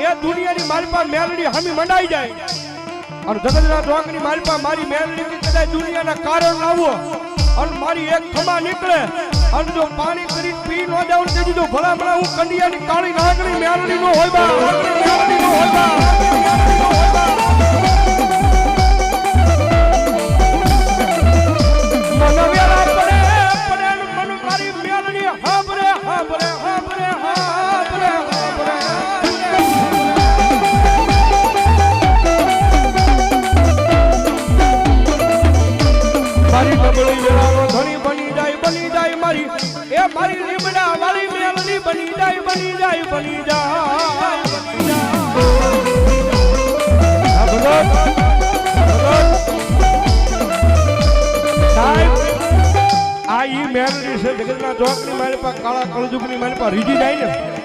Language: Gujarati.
એ દુનિયાની માલપા મેલડી હામી મંડાઈ જાય અને જગતના ડોંગની માલપા મારી મેલડી કદાચ દુનિયાના કારણ લાવો અને મારી એક ખમા નીકળે અને જો પાણી કરી પી ન જાઉં તે જો ભલા ભલા હું કંડિયાની કાળી નાગણી મેલડી નો હોય બા મેલડી નો હોય બા મારી લીમડા વાળી મેલડી બની જાય બની જાય બની જાય આ ઈ મેલડી છે જગતના ચોકની મારી પાસે કાળા કળજુગની મારી પાસે રીજી જાય ને